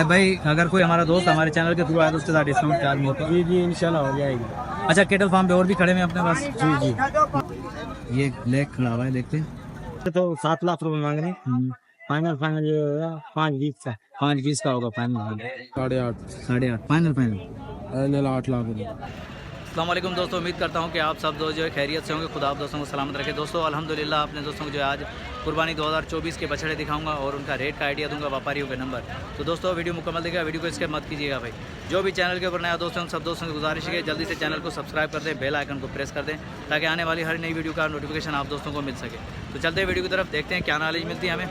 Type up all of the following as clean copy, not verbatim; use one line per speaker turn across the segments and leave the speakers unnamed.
भाई अगर कोई हमारा दोस्त हमारे चैनल के थ्रू आया तो उसके साथ डिस्काउंट चार्ज में होता है?
जी जी इंशाल्लाह हो जाएगी।
अच्छा, केटल फार्म पे और भी खड़े हैं अपने पास?
जी जी।
ये ब्लैक खड़ा हुआ है, देखते हैं।
तो 7 लाख रुपए मांग रहे हैं। फाइनल फाइनल ये होगा 5-20 का।
5-20 का होगा final.
8.5
8.5 final final.
Final 8 lakh रुपए।
अस्सलाम वालेकुम दोस्तों, उम्मीद करता हूं कि आप सब दोस्त जो है खैरियत से होंगे। खुदा आप दोस्तों को सलामत रखे। दोस्तों अल्हम्दुलिल्लाह अपने दोस्तों को जो है आज कुर्बानी 2024 के बछड़े दिखाऊंगा और उनका रेट का आइडिया दूंगा, व्यापारियों के नंबर। तो दोस्तों वीडियो मुकम्मल देखिएगा, वीडियो को स्किप मत कीजिएगा भाई। जो भी चैनल के ऊपर नया दोस्त हैं उन सब दोस्तों की गुजारिश है जल्दी से चैनल को सब्सक्राइब कर दें, बेल आइकन को प्रेस कर दें ताकि आने वाली हर नई वीडियो का नोटिफिकेशन आप दोस्तों को मिल सके। तो चलते हैं वीडियो की तरफ, देखते हैं क्या नॉलेज मिलती है हमें।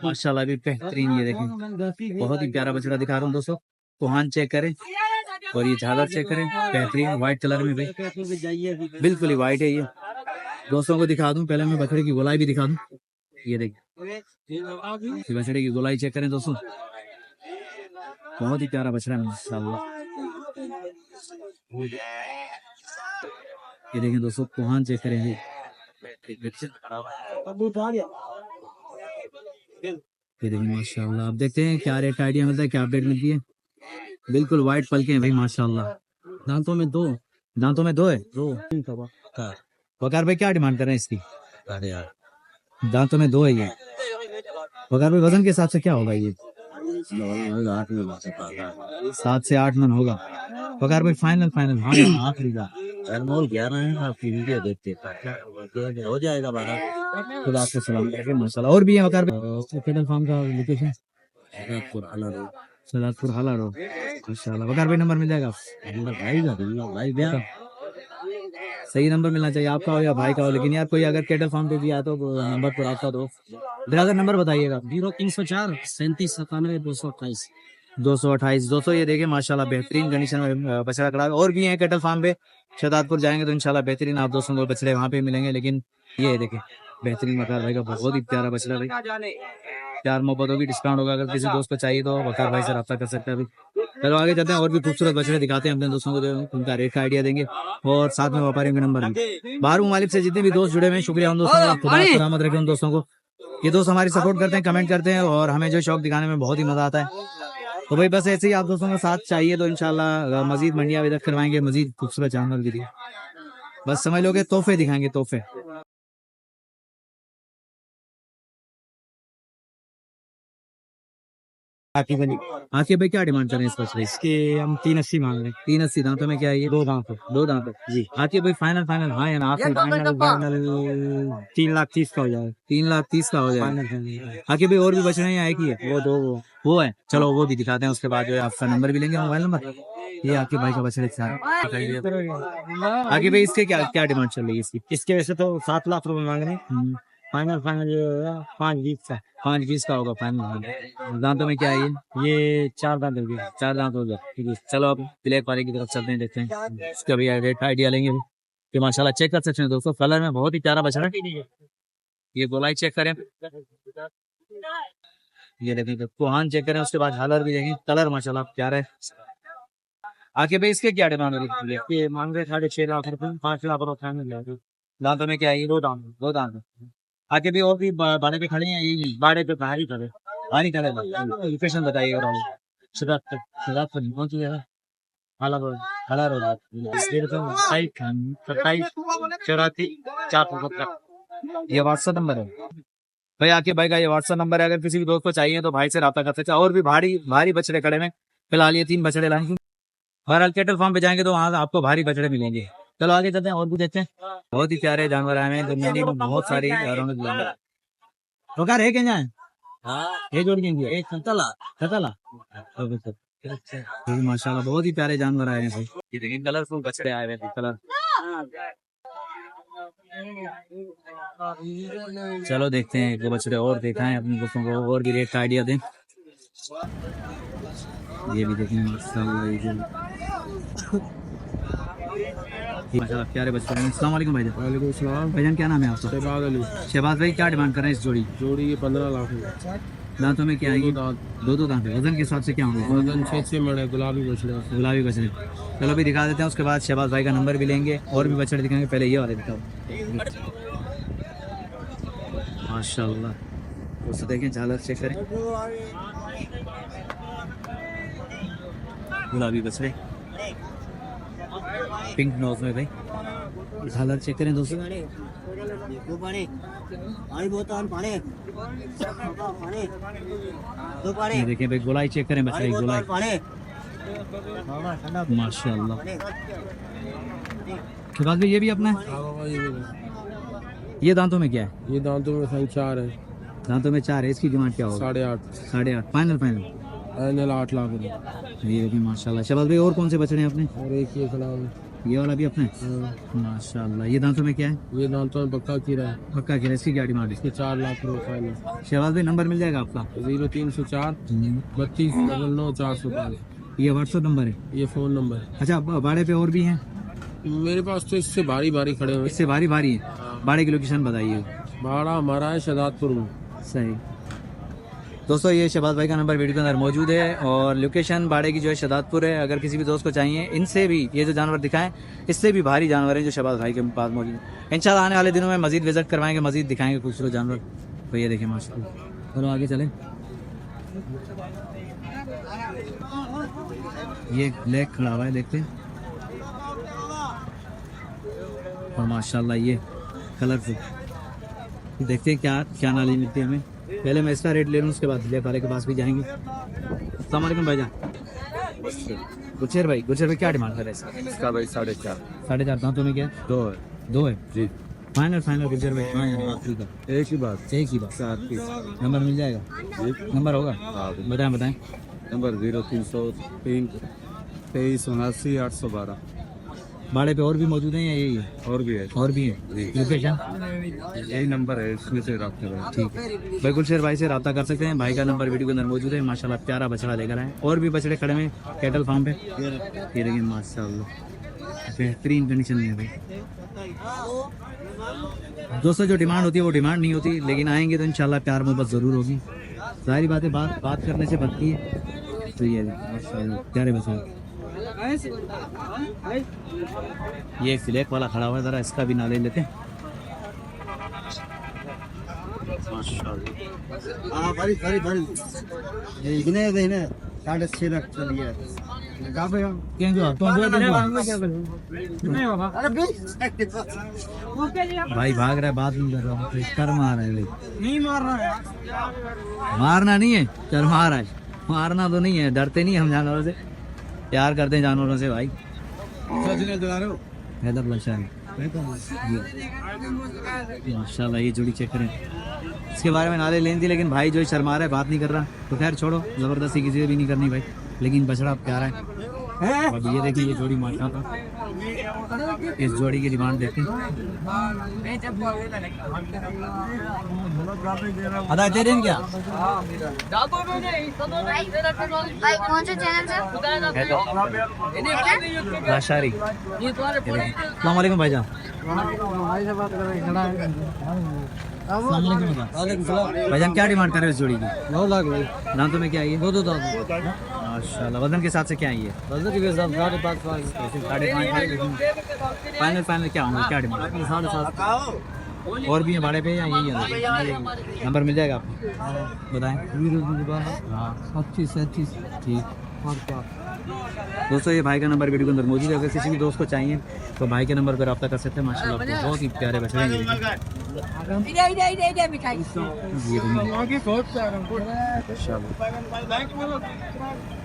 माशाल्लाह भी बेहतरीन, ये देखें बहुत ही प्यारा बछड़ा दिखा रहा हूँ दोस्तों। कोहान चेक करें और ये झालर चेक करें, बेहतरीन व्हाइट कलर में भाई, बिल्कुल ही व्हाइट है ये। दोस्तों को दिखा दूं, पहले मैं बछड़े की गोलाई भी दिखा दूं। ये देखिए बछड़े की गोलाई चेक करें दोस्तों, बहुत ही प्यारा बछड़ा है माशाल्लाह। ये देखें दोस्तों, कोहान चेक करें। ये देखें माशाल्लाह। अब देखते हैं क्या रेट आइडिया मिलता है, क्या अपडेट मिलती है। बिल्कुल व्हाइट पलके हैं भाई माशाल्लाह। दांतों में दो है। वकार भाई क्या डिमांड कर रहे हैं इसकी? दांतों में 2 है ये। वकार भाई वजन के हिसाब से क्या होगा ये? 7 से 8 मन होगा। वकार भाई फाइनल हाँ आखिरी का
हो जाएगा 12।
खुदा आपको सलाम रखे माशाल्लाह। और भी है वकार भाई केटल फार्म का लोकेशन? सलादपुर हाला रोड माशाल्लाह। वकार भाई नंबर मिल जाएगा?
भाई
सही नंबर मिलना चाहिए, आपका हो या भाई का हो। लेकिन यार कोई अगर केटल फार्म पे भी आया तो नंबर पर आपका दो। ब्रदर नंबर बताइएगा।
0304 37 97 228।
228 200। ये देखे माशाल्लाह बेहतरीन कंडीशन में बछड़ा खड़ा है। और भी है केटल फार्म पे, शहजादपुर जाएंगे तो इंशाल्लाह बेहतरीन आप दोस्तों को बछड़े वहाँ पे मिलेंगे। लेकिन ये देखे बेहतरीन वकार भाई का बहुत ही प्यारा बछड़ा भाई। प्यार मोहब्बत होगी, डिस्काउंट होगा। अगर किसी दोस्त को चाहिए तो वकार भाई से रब्ता कर सकते हैं अभी। चलो आगे चलते हैं, और भी खूबसूरत बछड़े दिखाते हैं अपने दोस्तों को, जो उनका रेट का आइडिया देंगे और साथ में व्यापारियों के नंबर भी। बाहर ममालिक से जितने भी दोस्त जुड़े हुए हैं, शुक्रिया उन दोस्तों का, खुदा सलामत रखे उन दोस्तों को। ये दोस्त हमारी सपोर्ट करते हैं, कमेंट करते हैं और हमें जो शौक दिखाने में बहुत ही मजा आता है। तो भाई बस ऐसे ही आप दोस्तों का साथ चाहिए तो इंशाल्लाह मजीद मंडियां विजिट करवाएंगे, मजीद खूबसूरत जानवर भी दिए। बस समझ लोगे तोहफे दिखाएंगे, तोहफे। आके भाई क्या डिमांड कर रहे हैं इस बछड़े?
इसके हम 380 मांग रहे हैं।
380। दांतों में क्या है ये?
2 दांत।
2 दांत जी। आके भाई फाइनल हाँ या ना? आखिरी
फाइनल 3,30,000 का हो जाएगा।
3,30,000 का हो जाएगा।
फाइनल
आके भाई और भी बछड़े हैं, एक ही है?
वो 2
वो है, चलो वो भी दिखाते हैं। उसके बाद जो है आपका नंबर भी लेंगे, मोबाइल नंबर। ये आके भाई का बछड़े आगे भाई इसके क्या क्या डिमांड चल रही है इसकी?
इसके वैसे तो 7 लाख रुपए मांग रहे हैं। फाइनल ये होगा 5-20 का।
5-20 का होगा फाइनल। दांतों में क्या है
ये 4 दांत हो गए।
4 दांत हो गया। ठीक है, चलो अब ब्लैक वाले की तरफ चलते हैं, देखते हैं इसका भी रेट आइडिया लेंगे कि माशाल्लाह। चेक कर सकते हैं दोस्तों, कलर में बहुत ही प्यारा बछड़ा। ये गोलाई चेक करें, ये देखें कोहान चेक करें, उसके बाद झालर भी देखें, कलर माशाल्लाह प्यारा है। आके भाई इसके क्या डिमांड हो रही है?
ये मांग रहे 6.5 लाख रुपए। 5 लाख रुपए फाइनल।
दांतों में क्या है? 2 दांत। आके भी और भी बाड़े पे खड़े हैं, यही
बाड़े पे बाहर ही करे।
नहीं खड़े। लोकेशन बताइएगा।
पहुंच गया। हाला रोड। 27 84 4
ये व्हाट्सएप नंबर है भाई। आके भाई का ये व्हाट्सएप नंबर है, अगर किसी भी दोस्त को चाहिए तो भाई से रब्ता कर सकते हैं। और भी भारी बछड़े खड़े हैं फिलहाल, ये 3 बछड़े लाएंगे। बहरहाल केटल फार्म पे जाएंगे तो वहाँ आपको भारी बछड़े मिलेंगे। चलो आगे चलते हैं और भी देखते हैं। बहुत ही प्यारे जानवर आए हैं दुनिया में, बहुत सारी रौनक जानवर। रोकार है क्या? ये जोड़ के एक सतला माशाल्लाह बहुत ही प्यारे जानवर आए हैं भाई। ये देखिए कलरफुल बछड़े आए हुए हैं, कलर। चलो देखते हैं, 2 बछड़े और दिखाएं अपने दोस्तों को और भी रेट का आइडिया दें। ये भी देखें माशाल्लाह प्यारे बच्चे हैं। अस्सलाम वालेकुम भाईजान।
वालेकुम सलाम।
भाईजान क्या नाम है आपका?
शहबाज अली।
शहबाज भाई क्या डिमांड कर रहे हैं इस जोड़ी?
15 लाख।
दांतों में क्या आएगी? 2 दांत। वजन के हिसाब से क्या होंगे?
वजन 6 मण। गुलाबी बछड़े।
चलो भी दिखा देते हैं, उसके बाद शहबाज भाई का नंबर भी लेंगे और भी बछड़े दिखाएंगे। पहले ये वाले दिखाओ माशाल्लाह। दोस्तों देखें झालर चेक करें, गुलाबी बछड़े, पिंक नोज में भाई। झालर चेक करें दोस्तों, ये देखिए भाई गोलाई चेक करें बछड़े की गोलाई, माशाल्लाह। शिवाज भाई ये भी अपना है, ये दांतों में क्या है?
ये दांतों में सही 4 है,
दांतों में 4 है, इसकी डिमांड क्या होगा?
8.5
8.5 फाइनल फाइनल।
8 लाख रुपए।
ये देखिए माशाल्लाह। शबाज भाई और कौन से बछड़े हैं अपने?
और एक ये खिला
ये वाला भी अपने है? माशाल्लाह। ये दांतों में क्या है?
ये दांतों में पक्का कीड़ा है,
पक्का किरा, इसकी क्या डिमांड है?
इसके 4 लाख रुपए फाइनल।
शहबाज भाई नंबर मिल जाएगा आपका?
0304 32 99 405।
ये व्हाट्सअप नंबर है?
ये फोन नंबर है।
अच्छा बाड़े पे और भी हैं?
मेरे पास तो इससे भारी भारी खड़े हुए।
इससे भारी भारी है। बाड़े की लोकेशन बताइए।
भाड़ा हमारा है शहजादपुर में।
सही दोस्तों, ये शहबाज भाई का नंबर वीडियो के अंदर मौजूद है और लोकेशन बाड़े की जो है शहजादपुर है। अगर किसी भी दोस्त को चाहिए, इनसे भी ये जो जानवर दिखाएं, इससे भी भारी जानवर हैं जो शहबाज भाई के पास मौजूद है। इंशाल्लाह आने वाले दिनों में मजीद विजिट करवाएंगे, मजीद दिखाएंगे खूबसूरत जानवर। तो ये देखिए माशाल्लाह। चलो आगे चलें। ये ब्लैक खड़ा हुआ है, देखते हैं। और माशाल्लाह ये कलरफुल, देखते हैं क्या क्या नाली मिलती है हमें। पहले मैं इसका रेट ले लूँ, उसके बाद ब्लैक वाले के पास भी जाएंगे। अस्सलाम वालेकुम भाईजान। गुलशेर भाई क्या डिमांड कर रहे हैं
इसका भाई 4.5।
4.5 दांतों में क्या है? 2 है
जी
फाइनल फाइनल। गुलशेर भाई
एक ही बात। 7 पीस।
नंबर मिल जाएगा? नंबर होगा? बताएं।
नंबर 0303 23 79 812।
बाड़े पे और भी मौजूद हैं या यही है?
और भी है
लोकेशन
यही नंबर है, इसमें से रखते हैं।
ठीक है भाई, गुलशेर भाई से रब्ता कर सकते हैं। भाई का नंबर वीडियो के अंदर मौजूद है। माशाल्लाह प्यारा बछड़ा लेकर आए। और भी बछड़े खड़े हैं कैटल फार्म पे, ये देखिए माशाल्लाह बेहतरीन कंडीशन में है भाई। दोस्तों जो डिमांड होती है वो डिमांड नहीं होती, लेकिन आएंगे तो इंशाल्लाह प्यार मोहब्बत ज़रूर होगी। सारी बातें बात करने से बनती है। तो ये माशाल्लाह प्यारे बछड़े। ये फ्लैग वाला खड़ा हुआ है, जरा इसका भी नाले लेते हैं। भाई भाग रहा है, बात नहीं कर रहा हूँ, कर मार रहा है भाई। नहीं मार रहा है, मारना नहीं है, चल मार रहा है। मारना तो नहीं है, डरते नहीं हम जानवरों से, प्यार करते हैं जानवरों से भाई। माशाल्लाह ये जोड़ी चेक करें। इसके बारे में नाले लेनी थी, लेकिन भाई जो शर्मा रहा है, बात नहीं कर रहा। तो खैर छोड़ो, जबरदस्ती किसी से भी नहीं करनी भाई, लेकिन बछड़ा प्यारा है। अब ये देखिए ये जोड़ी माशाल्लाह, इस जोड़ी की डिमांड देखते हैं। अदा दे दें क्या?
भाई कौन से चैनल से?
लाशारी। अस्सलाम वालेकुम भाईजान। भाईजान क्या डिमांड कर रहे हो इस जोड़ी की?
9 लाख भाई।
दांतों में क्या है?
2 दांत।
माशाल्लाह। वजन के हिसाब से क्या है ये?
वजन के हिसाब से 5.5
फाइनल क्या होंगे, क्या डिमांड?
7.5।
और भी है भाड़े पे या यही है? नंबर मिल जाएगा आपको? बताएं। हाँ
25 37
ठीक। दोस्तों ये भाई का नंबर वीडियो के अंदर मौजूद है। अगर किसी भी दोस्त को चाहिए तो भाई के नंबर पर रब्ता कर सकते हैं। माशाल्लाह आपको बहुत ही प्यारे बछड़े हैं।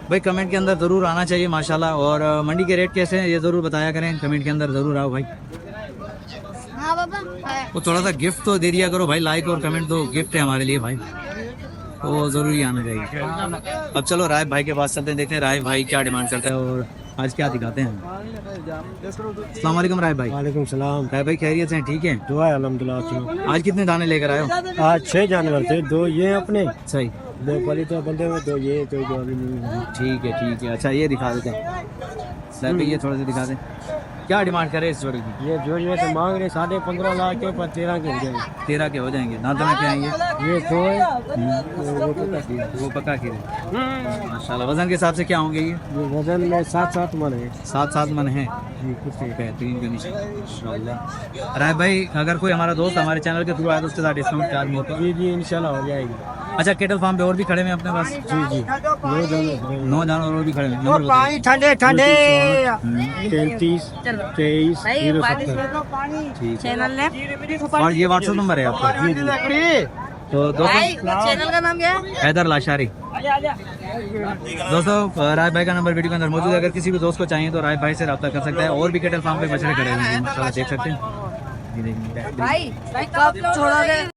भाई कमेंट के अंदर ज़रूर आना चाहिए माशाल्लाह। और मंडी के रेट कैसे हैं ये ज़रूर बताया करें, कमेंट के अंदर ज़रूर आओ भाई।
हाँ बाबा।
वो थोड़ा सा गिफ्ट तो दे दिया करो भाई, लाइक और कमेंट तो गिफ्ट है हमारे लिए भाई, तो ज़रूरी आना चाहिए। अब चलो राय भाई के पास चलते हैं, देखते हैं राय भाई क्या डिमांड करता है और आज क्या दिखाते हैं। अस्सलाम वालेकुम राय भाई।
वालेकुम सलाम।
राय भाई खैरियत से हैं? ठीक है
दुआ है अल्हम्दुलिल्लाह।
आज कितने दाने लेकर आए हो?
आज 6 जानवर थे, 2 ये अपने,
सही
2 पली तो बंदे में, 2 ये, तो जो अभी नहीं है।
ठीक है। अच्छा ये दिखा देते हैं राय भाई, ये थोड़ा सा दिखा दें। क्या डिमांड करे इस जोड़ी की?
ये जोड़ी में तो मांग रहे 15.5 लाख के ऊपर, 13 के हो जाएंगे।
13 के हो जाएंगे। दांतों में क्या आएंगे?
ये 2 है,
वो पक्का की माशाल्लाह। वजन के हिसाब से क्या होंगे ये?
वजन में 7-7 मन है।
7-7 मन है। बेहतरीन कंडीशन माशाल्लाह। राय भाई अगर कोई हमारा दोस्त हमारे चैनल के थ्रू आया तो उसके साथ डिस्काउंट चार्ज होता है?
जी इंशाल्लाह हो जाएगी।
अच्छा केटल फार्म पे और भी खड़े हैं अपने पास?
जी जी
9 जानवर और भी खड़े हैं। नंबर बताइए।
ठंडे ठंडे 33 23 070।
चैनल ने
और ये व्हाट्सएप नंबर है आपका? तो दोस्तों
चैनल का नाम क्या है?
हैदर लाशारी। दोस्तों राय भाई का नंबर वीडियो के अंदर मौजूद है, अगर किसी भी दोस्त को चाहिए तो राय भाई से रब्ता कर सकता है। और भी केटल फार्म पे बछड़े खड़े हुए हैं माशाल्लाह, देख सकते हैं। ये देखिए
भाई कब छोड़ोगे?